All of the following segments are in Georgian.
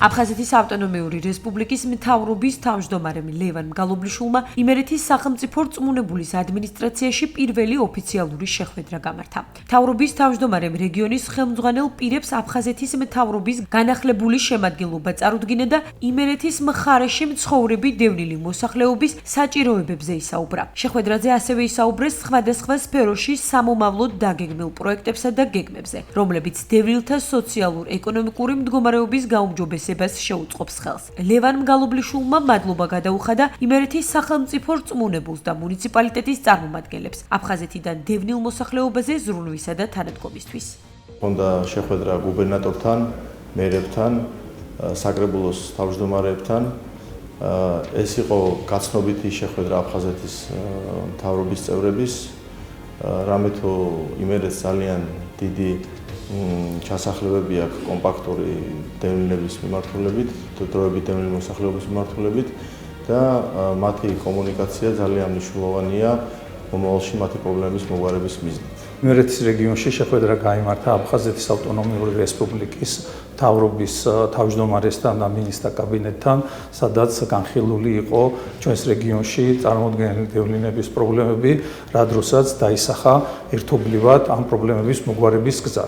აფხაზეთის ავტონომიური რესპუბლიკის მთავრობის თავმჯდომარემ ლევან მგალობლიშვილმა იმერეთის სახელმწიფო რწმუნებულის ადმინისტრაციაში პირველი ოფიციალური შეხვედრა გამართა. მთავრობის თავმჯდომარემ რეგიონის ხელმძღვანელ პირებს აფხაზეთის მთავრობის განახლებული შემადგენლობა წარუდგინა და იმერეთის მხარეში მცხოვრები დევნილი მოსახლეობის საჭიროებებზე ისაუბრა. შეხვედრაზე ასევე ისაუბრეს სხვადასხვა სფეროში სამომავლოდ დაგეგმილ პროექტებსა და გეგმებზე, რომლებიც დევნილთა სოციალურ-ეკონომიკური მდგომარეობის გაუმჯობესებას შეუწყობს ხელს. ლევან მგალობლიშვილმა მადლობა გადაუხადა იმერეთის სახელმწიფო რწმუნებულს და მუნიციპალიტეტის წარმომადგენლებს აფხაზეთიდან დევნილ მოსახლეობაზე ზრუნვისა და თანადგომისთვის. Ჰქონდა შეხვედრა გუბერნატორთან, მერებთან, საკრებულოს თავმჯდომარეებთან. ეს იყო გაცნობიტი შეხვედრა აფხაზეთის მთავრობის წევრების, რამე თუ იმერეთს ძალიან დიდი ჩასახლებები აქვს კომპაქტური დევნილების მიმართულებით, დროებით დევნილი მოსახლეობის მიმართულებით და მათი კომუნიკაცია ძალიან მნიშვნელოვანია მომავალში მათი პრობლემების მოგვარების მიზნით. იმერეთის რეგიონში შეხვედრა გაიმართა აფხაზეთის ავტონომიური რესპუბლიკის მთავრობის თავმჯდომარესთან და მინისტრთა კაბინეტთან, სადაც განხილული იყო ჩვენს რეგიონში წარმოუდგენელი დევნილების პრობლემები, რა დროსაც დაისახა ერთობლივად ამ პრობლემების მოგვარების გზა.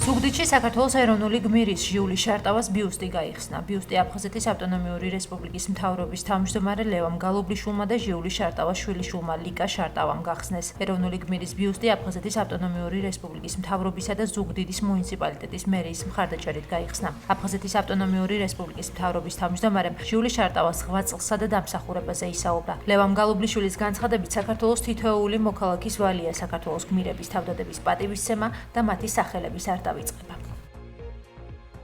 ზუგდიდში საქართველოს ეროვნული გმირის ჟიული შარტავას ბიუსტი გაიხსნა. ბიუსტი აფხაზეთის ავტონომიური რესპუბლიკის მთავრობის თავმჯდომარე ლევან მგალობლიშვილმა და ჟიული შარტავას შვილიშვილმა ლიკა შარტავამ გახსნეს. ეროვნული გმირის ბიუსტი აფხაზეთის ავტონომიური რესპუბლიკის მთავრობისა და ზუგდიდის მუნიციპალიტეტის მერიის მხარდაჭერით გაიხსნა. აფხაზეთის ავტონომიური რესპუბლიკის მთავრობის თავმჯდომარემ ჟიული შარტავას ღვაწლსა და დამსახურებაზე ისაუბრა. ლევან მგალობლიშვილის განცხადებით, საქართველოს თითოეული მოქალაქის ვალია საქართველოს გმირების თავდადების პატივისცემა და მათი სახელების არ დავიწყება.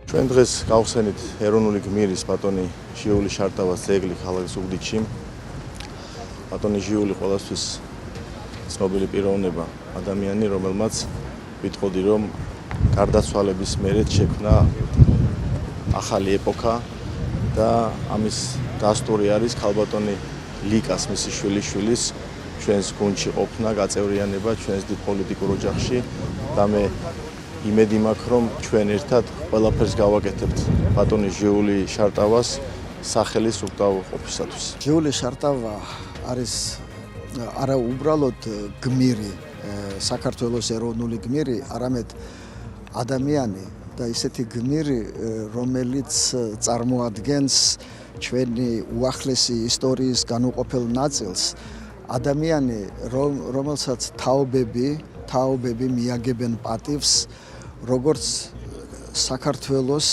ჩვენ დღეს გავხსენით ეროვნული გმირის ბატონი ჟიული შარტავას ძეგლი ქალაქ ზუგდიდში. ბატონი ჟიული ყველასთვის ცნობილი პიროვნება, ადამიანი, რომელმაც ვიტყოდი, რომ გარდაცვალების მერე შექმნა ახალი ეპოქა და ამის დასტური არის ქალბატონი ლიკას, მისი შვილიშვილის ჩვენს გუნდში ყოფნა, გაწევრიანება ჩვენს დიდ პოლიტიკურ ოჯახში და მე იმედი მაქვს, რომ ჩვენ ერთად ყველაფერს გავაკეთებთ ბატონი ჟიული შარტავას სახელის უკრავყოფისათვის. ჟიული შარტავა არის არა უბრალოდ გმირი, საქართველოს ეროვნული გმირი, არამედ ადამიანი და ისეთი გმირი, რომელიც წარმოადგენს ჩვენი უახლესი ისტორიის განუყოფელ ნაწილს, ადამიანი, რომელსაც თაობები მიაგებენ პატივს, როგორც საქართველოს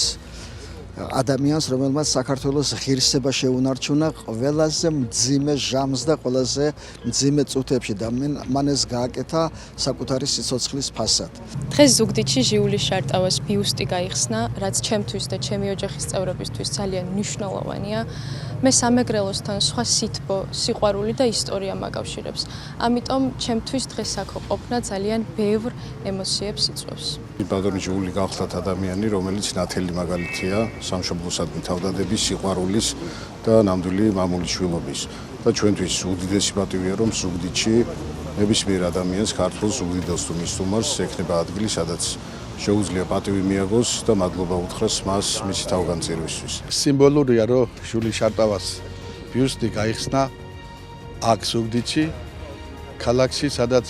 ადამიანს, რომელმაც საქართველოს ღირსება შეუნარჩუნა ყველაზე მძიმე ჟამს და ყველაზე მძიმე წუთებში და მან ეს გააკეთა საკუთარი სიცოცხლის ფასად. დღეს ზუგდიდში ჟიული შარტავას ბიუსტი გაიხსნა, რაც ჩემთვის და ჩემი ოჯახის წევრებისთვის ძალიან მნიშვნელოვანია. მე სამეგრელოსთან სხვა სითბო, სიყვარული და ისტორია მაკავშირებს. ამიტომ ჩემთვის დღეს აქ ყოფნა ძალიან ბევრ ემოციებს იწვევს. ბატონი ჟიული გახლდათ ადამიანი, რომელიც ნათელი მაგალითია სამშობლოსადმი თავდადების, სიყვარულის და ნამდვილი მამული შვილობის. და ჩვენთვის უდიდესი პატივია, რომ ზუგდიდში ნებისმიერ ადამიანს, ქართულ ზუგდიდელს თუ მის სტუმარს ექნება ადგილი, სადაც შეუძლია პატივი მიაგოს და მადლობა უთხრას მას მისი თავგანწირვისთვის. სიმბოლურია, რომ ჟიული შარტავას ბიუსტი გაიხსნა აქ ზუგდიდში, ქალაქში, სადაც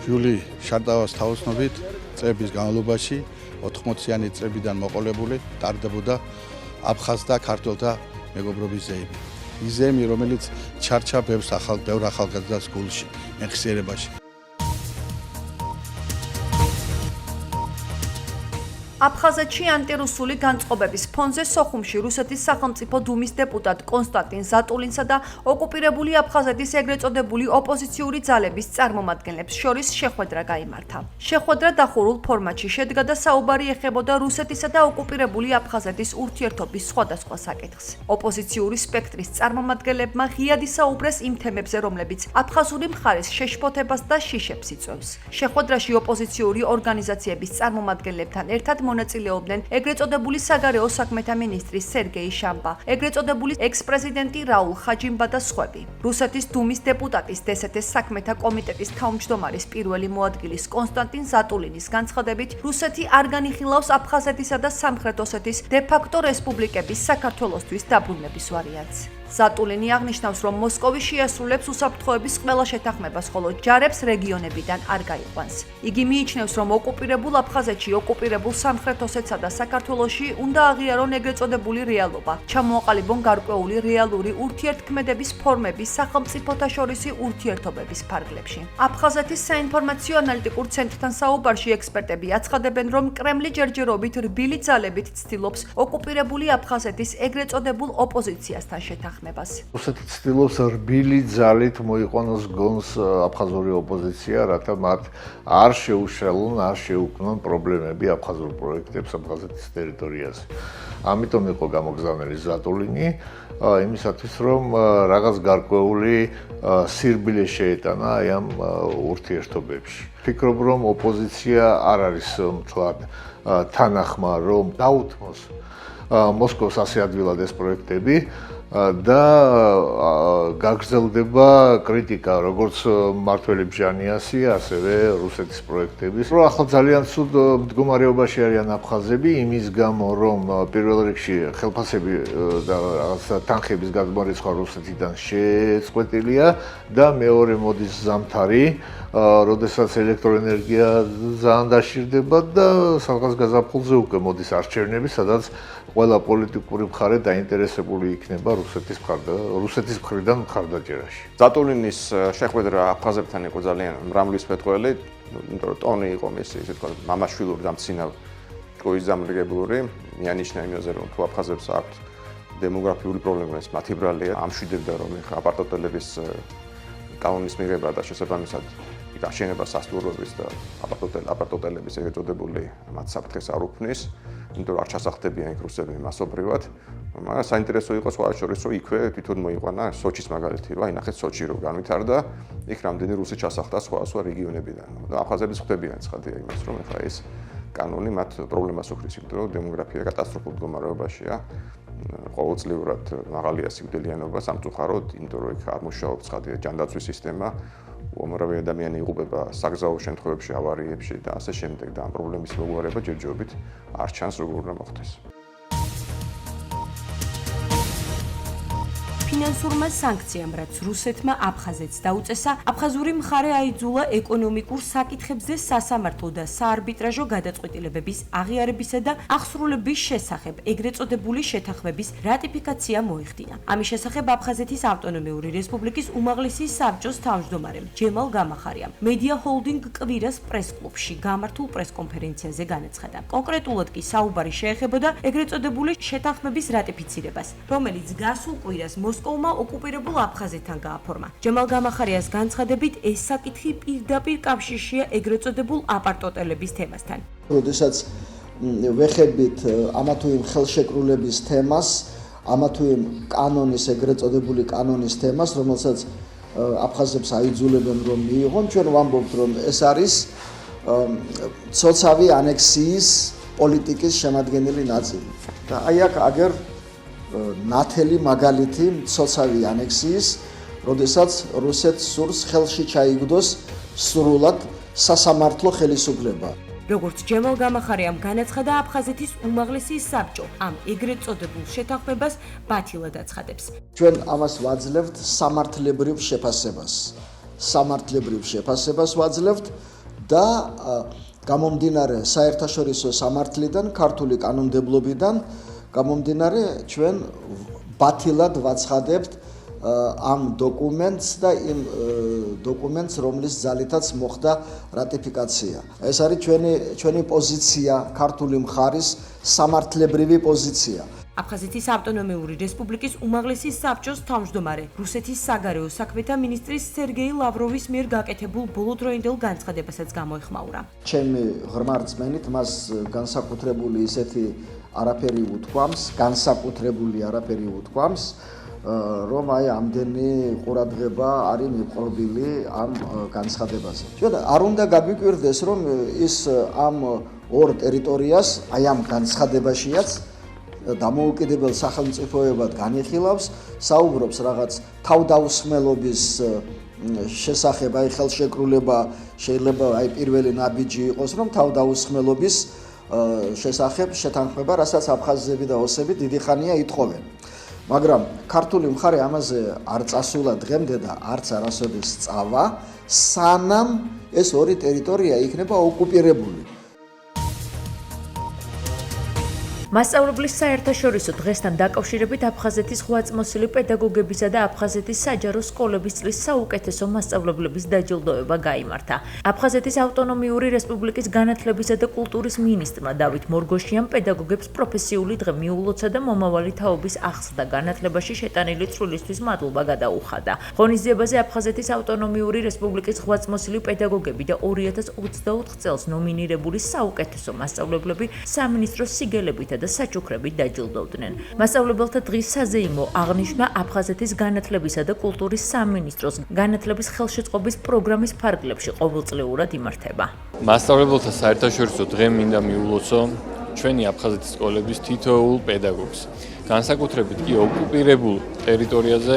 ჟიული შარტავას თაოსნობით წლების განმავლობაში 80-იანი წლებიდან მოყოლებული ტარდებოდა აფხაზ და ქართველთა მეგობრობის ზეიმი. ის ზეიმი, რომელიც ჩარჩა ბევრ ახალგაზრდას გულში, მეხსიერებაში. აფხაზეთში ანტირუსული განწყობების ფონზე სოხუმში რუსეთის სახელმწიფო დუმის დეპუტატ კონსტანტინ ზატულინსა და ოკუპირებული აფხაზეთის ეგრეთ წოდებული ოპოზიციური ძალების წარმომადგენლებს შორის შეხვედრა გაიმართა. შეხვედრა დახურულ ფორმატში შედგა და საუბარი ეხებოდა რუსეთისა და ოკუპირებული აფხაზეთის ურთიერთობის სხვადასხვა საკითხს. ოპოზიციური სპექტრის წარმომადგენლებმა ღიად ისაუბრეს იმ თემებზე, რომლებიც აფხაზური მხარის შეშფოთებას და შიშებს იწვევს. შეხვედრაში ოპოზიციური ორგანიზაციების წარმომადგენლებთან ერთად მონაწილეობდნენ ეგრეთ წოდებული საგარეო საქმეთა მინისტრი სერგეი შამბა, ეგრეთ წოდებული ექს-პრეზიდენტი რაულ ხაჯიმბა და სხვები. რუსეთის დუმის დეპუტატის დსთ-ის საქმეთა კომიტეტის თავმჯდომარის პირველი მოადგილის კონსტანტინ ზატულინის განცხადებით, რუსეთი არ განიხილავს აფხაზეთისა და სამხრეთ ოსეთის დე-ფაქტო რესპუბლიკების საქართველოსთვის დაბრუნების ვარიანტს. ზატულინი აღნიშნავს, რომ მოსკოვი შეასრულებს უსაფრთხოების ყველა შეთანხმებას, ხოლო ჯარებს რეგიონებიდან არ გაიყვანს. იგი მიიჩნევს, რომ ოკუპირებულ აფხაზეთში, ოკუპირებულ სამხრეთ ოსეთსა და საქართველოში უნდა აღიარონ ეგრეთ წოდებული რეალობა, ჩამოაყალიბონ გარკვეული რეალური ურთიერთქმედების ფორმების სახელმწიფოთა შორისი ურთიერთობების ფარგლებში. აფხაზეთის საინფორმაციო ანალიტიკურ ცენტრთან საუბარში ექსპერტები აცხადებენ, რომ კრემლი ჯერჯერობით რბილი ძალებით ცდილობს ოკუპირებული აფხაზეთის ეგრეთ წოდებულ ოპოზიციასთან შეთანხმებას. რუსეთი ცდილობს რბილი ძალით მოიყვანოს გონს აფხაზური ოპოზიცია, რათა მათ არ შეუშალონ, არ შეუქმნონ პრობლემები აფხაზურ პროექტებს აფხაზეთის ტერიტორიაზე. ამიტომ იყო გამოგზავნილი ზატულინი, იმისათვის, რომ რაღაც გარკვეული სირბილე შეეტანა აი ამ ურთიერთობებში. ფიქრობ, რომ ოპოზიცია არ არის მთლად თანახმა, რომ დაუთმოს მოსკოვს ასე ადვილად ეს პროექტები და გაგრძელდება კრიტიკა როგორც მმართველი ბჟანიასი, ასევე რუსეთის პროექტების. რომ ახლა ძალიან ცუდ მდგომარეობაში არიან აფხაზები იმის გამო, რომ პირველ რიგში ხელფასები და რაღაც თანხების გადმორიცხვა რუსეთიდან შეწყვეტილია და მეორე მოდის ზამთარი, როდესაც ელექტროენერგია ძალიან დაშირდება და სადღაც გაზაფხულზე უკვე მოდის არჩევნები, სადაც ყველა პოლიტიკური მხარე დაინტერესებული იქნება რუსეთის მხრიდან მხარდაჭერაში. ზატულინის შეხვედრა აფხაზებთან იყო ძალიან მრავლისფეროვანი, იმიტომ რომ ტონი იყო მისი, ისე თქვა, მამაშვილური და მცინავ ჭკუისძამრიგებლური, მიანიშნა იმაზე, რომ თუ აფხაზებს აქვთ დემოგრაფიული პრობლემა, ეს მათი ბრალია, ამშვიდებდა, რომ ეხლა აპარტოტელების კანონის მიღება და შესაბამისად გაშენება სასტუმროების და აპარტოტელების ეგრეთ წოდებული მათ საფრთხეს არ უქმნის, იმიტომ რომ არ ჩასახდებიან იქ რუსები მასობრივად. მაგრამ საინტერესო იყო სხვა შორის, რომ იქვე თვითონ მოიყვანა სოჩის მაგალითი, რა, ინახეთ სოჩი რო განვითარდა, იქ რამდენი რუსი ჩასახდა სხვა რეგიონებიდან. და აფხაზების ხვდებიან ცხადია იმას, რომ ეხლა ეს კანონი მათ პრობლემას უქმნის, იმიტომ რომ დემოგრაფია კატასტროფულ მდგომარეობაშია. ყოველწლიურად მაღალია სიკვდილიანობა სამწუხაროდ, იმიტომ რომ იქ არ მუშაობს ცხადია ჯანდაცვის სისტემა. უამრავი ადამიანი იღუპება საგზაო შემთხვევებში, ავარიებში და ასე შემდეგ და ამ პრობლემის მოგვარება ჯერჯერობით არ ჩანს როგორ უნდა მოხდეს. ფინანსურმა სანქციამ, რაც რუსეთმა აფხაზეთს დაუწესა, აფხაზური მხარე აიძულა ეკონომიკურ საკითხებზე სასამართლო და საარბიტრაჟო გადაწყვეტილებების აღიარებისა და აღსრულების შესახებ ეგრეთ წოდებული შეთანხმების რატიფიკაცია მოიხდინა. ამის შესახებ აფხაზეთის ავტონომიური რესპუბლიკის უმაღლესი საბჭოს თავმჯდომარემ ჯემალ გამახარიამ მედია ჰოლდინგ კვირას პრესკლუბში გამართულ პრესკონფერენციაზე განაცხადა. კონკრეტულად კი საუბარი შეეხებოდა ეგრეთ წოდებული შეთანხმების რატიფიცირებას, რომელიც გასულ კვირას მოსკოვმა ოკუპირებულ აფხაზეთთან გააფორმა. ჯემალ გამახარიას განცხადებით, ეს საკითხი პირდაპირ კავშირშია ეგრეთ წოდებულ აპარტოტელების თემასთან. როდესაც ვეხებით ამა თუ იმ ხელშეკრულების თემას, ამა თუ იმ კანონის, ეგრეთ წოდებული კანონის თემას, რომელსაც აფხაზებს აიძულებენ რომ მიიღონ, ჩვენ ვამბობთ, რომ ეს არის ცოცავი ანექსიის პოლიტიკის შემადგენელი ნაწილი. და აი აქ აგერ ნათელი მაგალითი ცოცავი ანექსიის, როდესაც რუსეთს სურს ხელში ჩაიგდოს სრულად სასამართლო ხელისუფლება. როგორც ჯემალ გამახარიამ განაცხადა, აფხაზეთის უმაღლესი საბჭო ამ ეგრეთ წოდებულ შეთანხმებას ბათილად აცხადებს. ჩვენ ამას ვაძლევთ სამართლებრივ შეფასებას. სამართლებრივ შეფასებას ვაძლევთ და გამომდინარე საერთაშორისო სამართლიდან, ქართული კანონმდებლობიდან გამომდინარე ჩვენ ბათილად ვაცხადებთ ამ დოკუმენტს და იმ დოკუმენტს, რომლის ძალითაც მოხდა რატიფიკაცია. ეს არის ჩვენი პოზიცია, ქართული მხარის სამართლებრივი პოზიცია. აფხაზეთის ავტონომიური რესპუბლიკის უმაღლესი საბჭოს თავმჯდომარე, რუსეთის საგარეო საქმეთა მინისტრის სერგეი ლავროვის მიერ გაკეთებულ ბოლოდროინდელ განცხადებასაც გამოეხმაურა. ჩემი ღრმა რწმენით მას განსაკუთრებული ისეთი არაფერი უთქვამს, განსაკუთრებული არაფერი უთქვამს, რომ აი ამდენი ყურადღება არის მიპყრობილი ამ განცხადებაზე. ჩვენ არ უნდა გაგვიკვირდეს, რომ ის ამ ორ ტერიტორიას აი ამ განცხადებაშიაც დამოუკიდებელ სახელმწიფოებად განიხილავს, საუბრობს რაღაც თავდაუსხმელობის შესახებ, აი ხელშეკრულება შეიძლება აი პირველი ნაბიჯი იყოს, რომ თავდაუსხმელობის შესახებ შეთანხმება, რასაც აფხაზები და ოსები დიდი ხანია ითხოვენ. მაგრამ ქართული მხარე ამაზე არ წასულა დღემდე და არც არასოდეს წავა, სანამ ეს ორი ტერიტორია იქნება ოკუპირებული. მასწავლებლის საერთაშორისო დღესთან დაკავშირებით აფხაზეთის ღვაწლმოსილი პედაგოგებისა და აფხაზეთის საჯარო სკოლების წლის საუკეთესო მასწავლებლების დაჯილდოება გაიმართა. აფხაზეთის ავტონომიური რესპუბლიკის განათლებისა და კულტურის მინისტრმა დავით მორგოშიამ პედაგოგებს პროფესიული დღე მიულოცა და მომავალი თაობის ახსნა განათლებაში შეტანილი წვლილისთვის მადლობა გადაუხადა. ღონისძიებაზე აფხაზეთის ავტონომიური რესპუბლიკის ღვაწლმოსილი პედაგოგები და 2024 წელს ნომინირებული საუკეთესო მასწავლებლები სამინისტროს სიგელებითა და საჩუქრებით დაჯილდოვდნენ. მასწავლებელთა დღის საზეიმო აღნიშვნა აფხაზეთის განათლებისა და კულტურის სამინისტროს განათლების ხელშეწყობის პროგრამის ფარგლებში ყოველწლიურად იმართება. მასწავლებელთა საერთაშორისო დღე მინდა მიულოცო ჩვენი აფხაზეთის სკოლების თითოეულ პედაგოგს. განსაკუთრებით კი ოკუპირებულ ტერიტორიაზე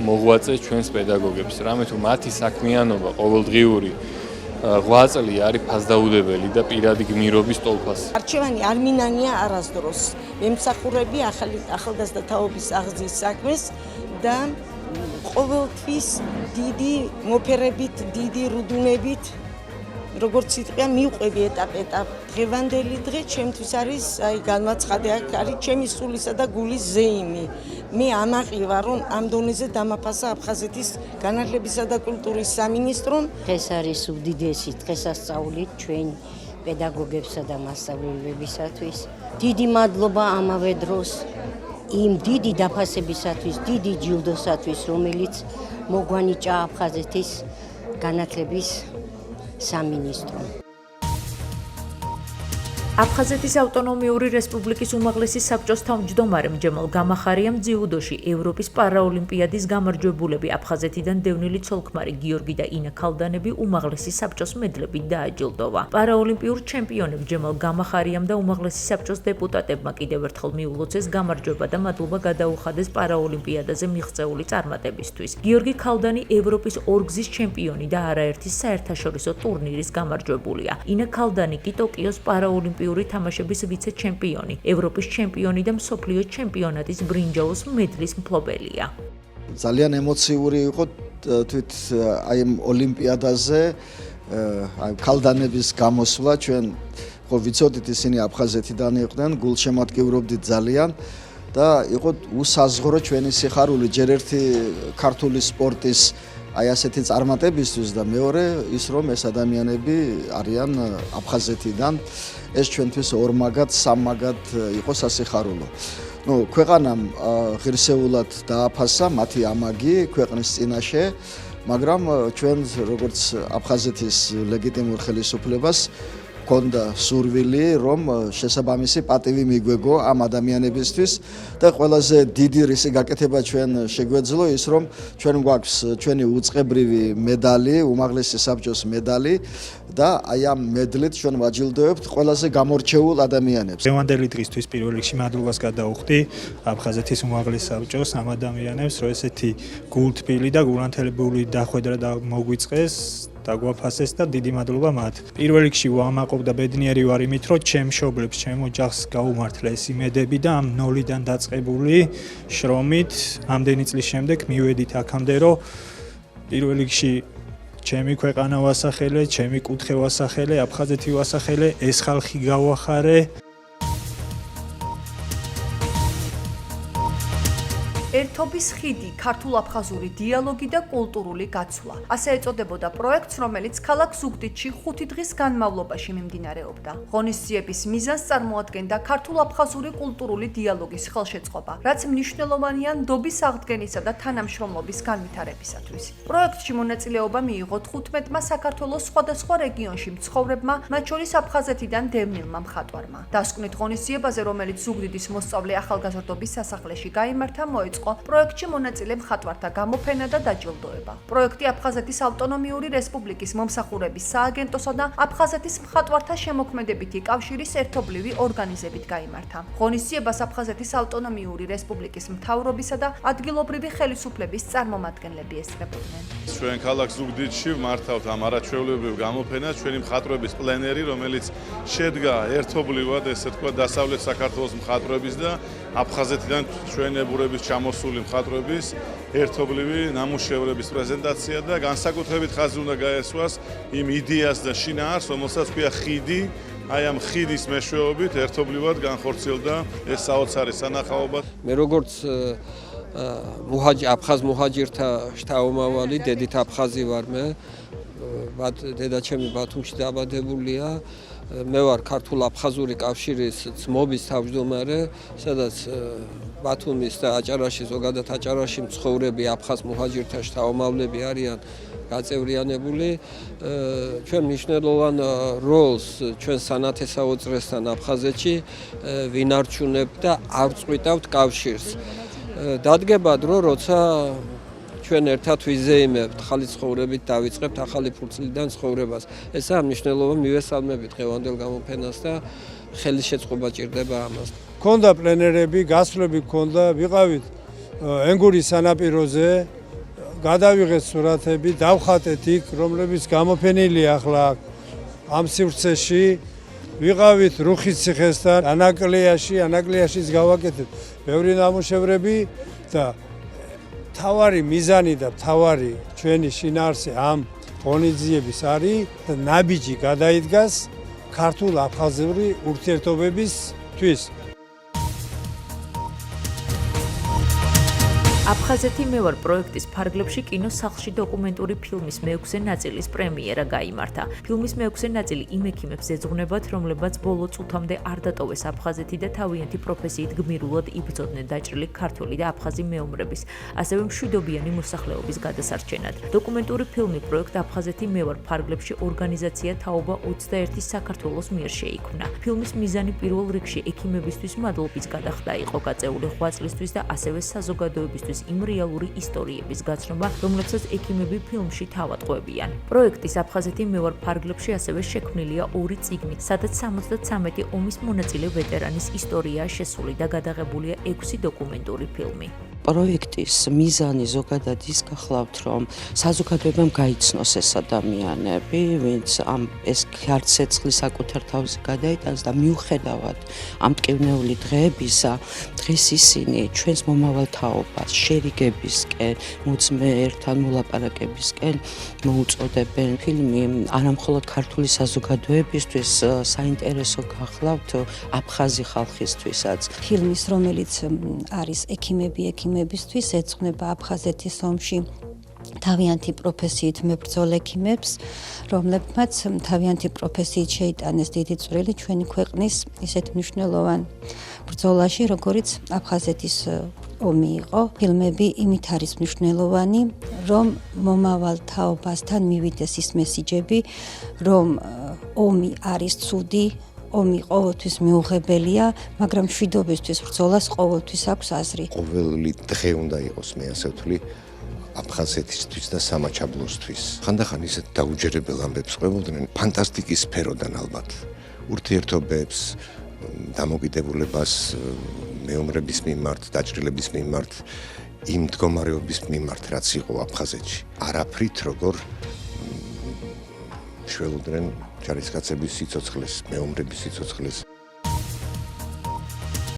მოღვაწე ჩვენს პედაგოგებს, რამე თუ მათი საქმიანობა ყოველდღიური ღვაწლი არის ფასდაუდებელი და პირადი გმირობის ტოლფას. არჩევანი არ მინანია არასდროს. ემსახურები ახალგაზრდა თაობის აღზრდის საქმეს და ყოველთვის დიდი მოფერებით, დიდი რუდუნებით, როგორც იტყვია, მივყვები ეტაპ-ეტაპ. დღევანდელი დღე ჩემთვის არის აი განმაცხადე, არის ჩემი სულისა და გულის ზეიმი. მე ამაყივა, რომ ამ დონეზე დამაფასა აფხაზეთის განათლებისა და კულტურის სამინისტრომ. დღეს არის უდიდესი დღესასწაული ჩვენ პედაგოგებსა და მასწავლებლებისათვის. დიდი მადლობა ამავე დროს იმ დიდი დაფასებისათვის, დიდი ჯილდოსათვის, რომელიც მოგვანიჭა აფხაზეთის განათლების სამინისტრომ. აფხაზეთის ავტონომიური რესპუბლიკის უმაღლესი საბჭოს თავმჯდომარემ ჯემალ გამახარიამ ძიუდოში ევროპის პარაოლიმპიადის გამარჯვებულები აფხაზეთიდან დევნილი ცოლქმარი გიორგი და ინა ქალდანები უმაღლესი საბჭოს მედლებით დააჯილდოვა. პარაოლიმპიურ ჩემპიონებ ჯემალ გამახარიამ და უმაღლესი საბჭოს დეპუტატებმა კიდევ ერთხელ მიულოცეს გამარჯვება და მადლობა გადაუხადეს პარაოლიმპიადაზე მიღწეული წარმატებისთვის. გიორგი ქალდანი ევროპის ორგზის ჩემპიონი და არაერთი საერთაშორისო ტურნირის გამარჯვებულია. ინა ქალდანი კი ტოკიოს პარაოლიმპიურ თამაშების ვიცე-ჩემპიონი, ევროპის ჩემპიონი და მსოფლიო ჩემპიონატის ბრინჯაოს მედლის მფლობელია. ძალიან ემოციური იყო თვით აი ოლიმპიადაზე აი ქალდანების გამოსვლა. ჩვენ ხო ვიცოდით ისინი აფხაზეთიდან იყვნენ, გულშემატკივრობდით ძალიან და იყო უსაზღრო ჩვენი სიხარული ჯერ ერთი ქართული სპორტის აი ასეთი წარმატებისთვის და მეორე ის რომ ეს ადამიანები არიან აფხაზეთიდან ეს ჩვენთვის ორმაგად, სამმაგად იყო სასიხარულო. ქვეყანამ ღირსეულად დააფასა მათი ამაგი ქვეყნის წინაშე, მაგრამ ჩვენ როგორც აფხაზეთის ლეგიტიმურ ხელისუფლებას ჰქონდა სურვილი, რომ შესაბამისი პატივი მიგვეგო ამ ადამიანებისთვის და ყველაზე დიდი რისი გაკეთება ჩვენ შეგვეძლო ის, რომ ჩვენ გვაქვს ჩვენი უწყებრივი მედალი, უმაღლესი საბჭოს მედალი და აი ამ მედლით ჩვენ ვაჯილდოებთ ყველაზე გამორჩეულ ადამიანებს. დღევანდელი დღისთვის პირველ რიგში მადლობას გადაუხდი აფხაზეთის უმაღლეს საბჭოს ამ ადამიანებს, რომ ესეთი გულთბილი და გულანთელებული დახვედრა და მოგვიწყეს და გვაფასეს და დიდი მადლობა მათ. პირველ რიგში ვამაყობ და ბედნიერი ვარ იმით, რომ ჩემ მშობლებს, ჩემ ოჯახს გაუმართლა ეს იმედები და ამ ნოლიდან დაწყებული შრომით ამდენი წლის შემდეგ მივედით აქამდე, რომ პირველ რიგში ჩემი ქვეყანა ვასახელე, ჩემი კუთხე ვასახელე, აფხაზეთი ვასახელე, ეს ხალხი გავახარე. ერთობის ხიდი, ქართულ-აფხაზური დიალოგი და კულტურული გაცვლა. ასე ეწოდებოდა პროექტს, რომელიც ქალაქ ზუგდიდში 5 დღის განმავლობაში მიმდინარეობდა. ღონისძიების მიზანს წარმოადგენდა ქართულ-აფხაზური კულტურული დიალოგის ხელშეწყობა, რაც მნიშვნელოვანია ნდობის აღდგენისა და თანამშრომლობის განვითარებისათვის. პროექტში მონაწილეობა მიიღო 15-მა საქართველოს სხვადასხვა რეგიონში მცხოვრებმა, მათ შორის აფხაზეთიდან დევნილმა მხატვარმა. დასკვნით ღონისძიებაზე, რომელიც ზუგდიდის მოსწავლე ახალგაზრდობის სასახლეში გაიმართა, მოეწყო დაიწყო პროექტში მონაწილე მხატვართა გამოფენა და დაჯილდოება. პროექტი აფხაზეთის ავტონომიური რესპუბლიკის მომსახურების სააგენტოსა და აფხაზეთის მხატვართა შემოქმედებითი კავშირის ერთობლივი ორგანიზებით გაიმართა. ღონისძიებას აფხაზეთის ავტონომიური რესპუბლიკის მთავრობისა და ადგილობრივი ხელისუფლების წარმომადგენლები ესწრებოდნენ. ჩვენ ქალაქ ზუგდიდში მართავთ ამ არაჩვეულებრივ გამოფენას ჩვენი მხატვრების პლენერი, რომელიც შედგა ერთობლივად, ესე თქვა, დასავლეთ საქართველოს მხატვრების და აფხაზეთიდან ჩვენებურების ჩამოსული მხატვრების ერთობლივი ნამუშევრების პრეზენტაცია და განსაკუთრებით ხაზი უნდა გაესვას იმ იდეას და შინაარს, რომელსაც ქვია ხიდი. აი ამ ხიდის მეშვეობით ერთობლივად განხორციელდა ეს საოცარი სანახაობა. მე როგორც აფხაზ მუჰაჯირთა შთაომავალი, დედით აფხაზი ვარ მე. დედაჩემი ბათუმში დაბადებულია. მე ვარ ქართულ-აფხაზური კავშირის ძმობის თავმჯდომარე, სადაც ბათუმის და აჭარაში, ზოგადად აჭარაში მცხოვრები აფხაზ მუჰაჯირთა შთაომავლები არიან გაწევრიანებული. ჩვენ მნიშვნელოვან როლს ჩვენ სანათესაო წრესთან აფხაზეთში ვინარჩუნებთ და ავწყვიტავთ კავშირს. დადგება დრო, როცა ჩვენ ერთად ვიზეიმებთ, ახალი ცხოვრებით დავიწყებთ ახალი ფურცლიდან ცხოვრებას. ესაა მნიშვნელოვანი, მივესალმებით დღევანდელ გამოფენას და ხელის შეწყობა ჭირდება ამას. ქონდა პლენერები, გასვლები ქონდა, ვიყავით ენგურის სანაპიროზე, გადავიღეთ სურათები, დავხატეთ იქ, რომლებიც გამოფენილია ახლა ამ სივრცეში. ვიყავით რუხის ციხესთან, ანაკლიაშიც გავაკეთეთ ბევრი ნამუშევრები და თავარი მიზანი და თავარი ჩვენი შინაარსი ამ ღონისძიების არის და ნაბიჯი გადაიდგას ქართულ-აფხაზური ურთიერთობებისთვის. აფხაზეთი მე ვარ პროექტის ფარგლებში კინოსახლში დოკუმენტური ფილმის მეექვსე ნაწილის პრემიერა გაიმართა. ფილმის მეექვსე ნაწილი იმ ექიმებს ეძღვნებათ, რომლებაც ბოლო წუთამდე არ დატოვეს აფხაზეთი და თავიანთი პროფესიით გმირულად იბრძოდნენ დაჭრილი ქართველი და აფხაზი მეომრების, ასევე მშვიდობიანი მოსახლეობის გადასარჩენად. დოკუმენტური ფილმი პროექტ აფხაზეთი მე ვარ ფარგლებში ორგანიზაცია თაობა 21 საქართველოს მიერ შეიქმნა. ფილმის მიზანი პირველ რიგში ექიმებისთვის მადლობის გადახდა იყო გაწეული ღვაწლისთვის და ასევე საზოგადოებისთვის იმ რეალური ისტორიების გაცნობა, რომლებსაც ექიმები ფილმში თავატყვევიან. პროექტის აფხაზეთი მე ვარ ფარგლებში ასევე შექმნილია 2 წიგნი, სადაც 73 ომის მონაწილე ვეტერანის ისტორიაა შესული და გადაღებულია 6 დოკუმენტური ფილმი. პროექტის მიზანი ზოგადად ის გახლავთ, რომ საზოგადოებამ გაიცნოს ეს ადამიანები, ვინც ეს ქართლ-ცეცხლი საკუთარ თავზე გადაიტანს და მიუხედავად ამ მტკივნეული დღეებისა, დღეს ისინი ჩვენს მომავალ თაობას შერიგებისკენ, მოძმეერთან მოლაპარაკებისკენ მოუწოდებენ. ფილმი არამხოლოდ ქართული საზოგადოებისთვის საინტერესო გახლავთ აფხაზი ხალხისთვისაც. ფილმის, რომელიც არის ექიმებისთვის ეძღვნება აფხაზეთის ომში თავიანთი პროფესიით მებრძოლ ექიმებს, რომლებმაც თავიანთი პროფესიით შეიტანეს დიდი წვლილი ჩვენი ქვეყნის ისეთ მნიშვნელოვან ბრძოლაში, როგორიც აფხაზეთის ომი იყო. ფილმები იმით არის მნიშვნელოვანი, რომ მომავალ თაობასთან მივიდეს ის მესიჯები, რომ ომი არის ცუდი, ომი ყოველთვის მიუღებელია, მაგრამ მშვიდობისთვის ბრძოლას ყოველთვის აქვს აზრი. ყოველი დღე უნდა იყოს, მე ასე ვთვლი, აფხაზეთისთვის და სამაჩაბლოსთვის. ხანდახან ისეთ დაუჯერებელ ამბებს ყვებოდნენ ფანტასტიკის სფეროდან ალბათ. ურთიერთობებს, დამოკიდებულებას მეომრების მიმართ, დაჭრილების მიმართ, იმ მდგომარეობის მიმართ, რაც იყო აფხაზეთში. არაფრით როგორ შველოდნენ ჯარისკაცების სიცოცხლეს, მეომრების სიცოცხლეს.